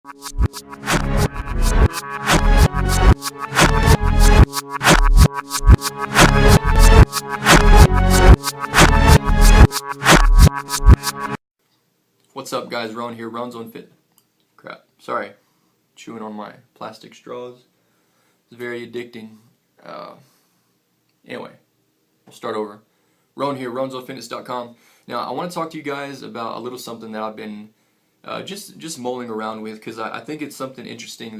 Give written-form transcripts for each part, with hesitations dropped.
What's up, guys? Rone here. Rone's on Fit. Crap. Sorry. Chewing on my plastic straws. It's very addicting. Anyway, we'll start over. Rone here, RonesOnFitness.com. Now, I want to talk to you guys about a little something that I've been just mulling around with, because I think it's something interesting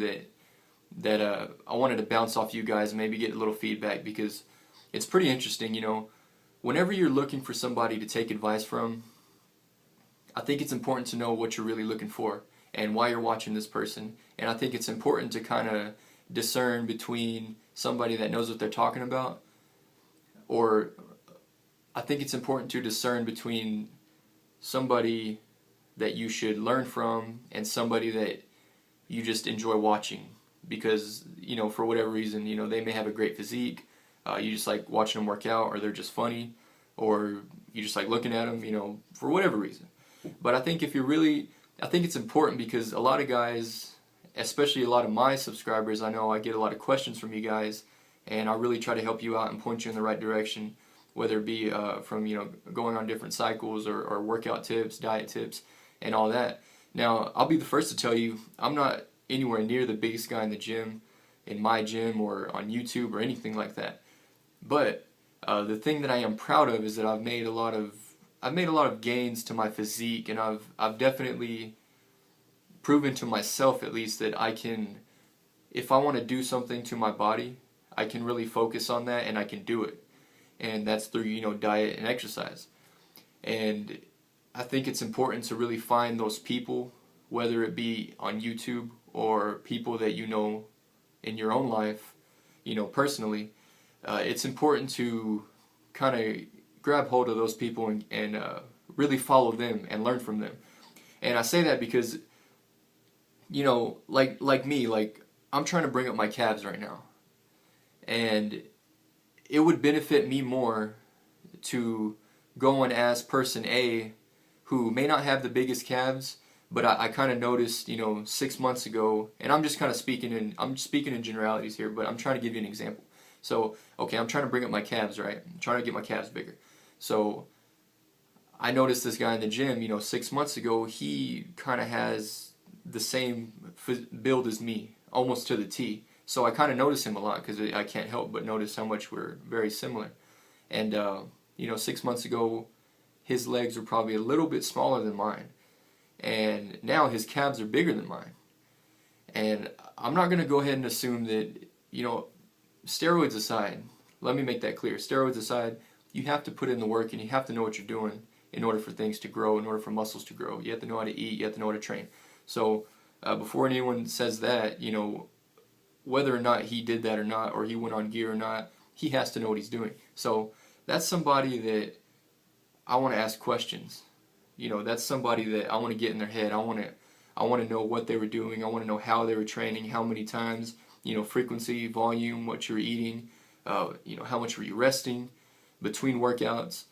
that I wanted to bounce off you guys and maybe get a little feedback, because it's pretty interesting. You know, whenever you're looking for somebody to take advice from, I think it's important to know what you're really looking for and why you're watching this person. And I think it's important to kind of discern between somebody that knows what they're talking about, or I think it's important to discern between somebody that you should learn from and somebody that you just enjoy watching because, you know, for whatever reason, you know, they may have a great physique, you just like watching them work out, or they're just funny, or you just like looking at them, you know, for whatever reason. But I think I think it's important, because a lot of guys, especially a lot of my subscribers, I know I get a lot of questions from you guys, and I really try to help you out and point you in the right direction, whether it be from, you know, going on different cycles, or workout tips, diet tips, and all that. Now, I'll be the first to tell you, I'm not anywhere near the biggest guy in the gym, in my gym, or on YouTube, or anything like that. But the thing that I am proud of is that I've made a lot of gains to my physique, and I've definitely proven to myself, at least, that I can, if I want to do something to my body, I can really focus on that and I can do it. And that's through, you know, diet and exercise. And I think it's important to really find those people, whether it be on YouTube or people that you know in your own life, you know, personally. It's important to kind of grab hold of those people and really follow them and learn from them. And I say that because, you know, like me, like I'm trying to bring up my calves right now, and it would benefit me more to go and ask person A, who may not have the biggest calves, but I kind of noticed, you know, 6 months ago, and I'm just kind of speaking in generalities here, but I'm trying to give you an example. So, okay, I'm trying to bring up my calves, right? I'm trying to get my calves bigger. So I noticed this guy in the gym, you know, 6 months ago, he kind of has the same build as me, almost to the T. So I kind of notice him a lot, because I can't help but notice how much we're very similar. And, you know, 6 months ago, his legs were probably a little bit smaller than mine. And now his calves are bigger than mine. And I'm not going to go ahead and assume that, you know, steroids aside, let me make that clear. Steroids aside, you have to put in the work, and you have to know what you're doing in order for things to grow, in order for muscles to grow. You have to know how to eat, you have to know how to train. So before anyone says that, you know, whether or not he did that or not, or he went on gear or not, he has to know what he's doing. So that's somebody that I want to ask questions. You know, that's somebody that I want to get in their head. I want to know what they were doing. I want to know how they were training, how many times, you know, frequency, volume, what you were eating, you know, how much were you resting between workouts.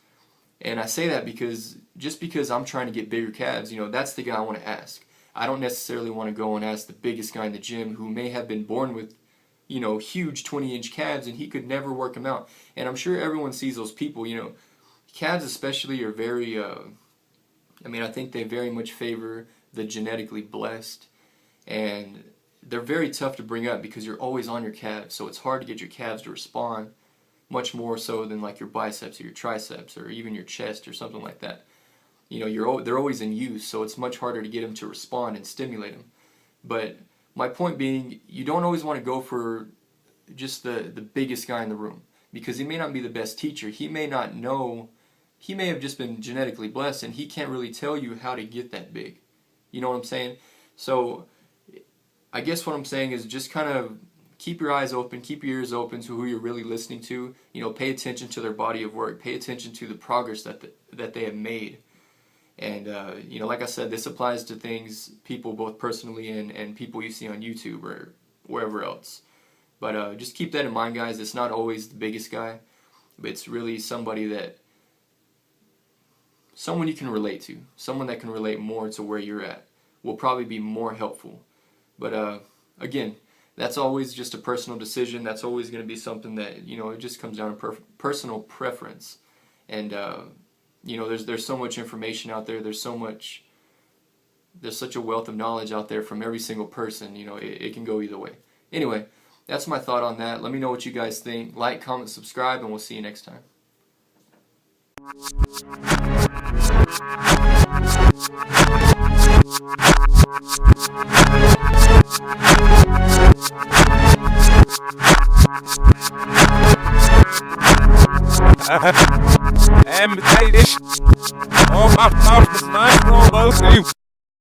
And I say that because just because I'm trying to get bigger calves, you know, that's the guy I want to ask. I don't necessarily want to go and ask the biggest guy in the gym who may have been born with, you know, huge 20-inch calves, and he could never work them out. And I'm sure everyone sees those people, you know. Calves especially are very, I mean, I think they very much favor the genetically blessed. And they're very tough to bring up because you're always on your calves. So it's hard to get your calves to respond, much more so than like your biceps or your triceps or even your chest or something like that. You know, they're always in use, so it's much harder to get them to respond and stimulate them. But my point being, you don't always want to go for just the biggest guy in the room, because he may not be the best teacher. He may not know, he may have just been genetically blessed, and he can't really tell you how to get that big. You know what I'm saying? So I guess what I'm saying is just kind of keep your eyes open, keep your ears open to who you're really listening to. You know, pay attention to their body of work, pay attention to the progress that they have made. And, you know, like I said, this applies to things, people both personally and people you see on YouTube or wherever else. But just keep that in mind, guys. It's not always the biggest guy, but it's really somebody someone you can relate to, someone that can relate more to where you're at will probably be more helpful. But again, that's always just a personal decision. That's always going to be something that, it just comes down to personal preference. And there's so much information out there. There's such a wealth of knowledge out there from every single person. It can go either way. Anyway, that's my thought on that. Let me know what you guys think. Like, comment, subscribe, and we'll see you next time. And say this. Oh, my mouth is nice, all those you.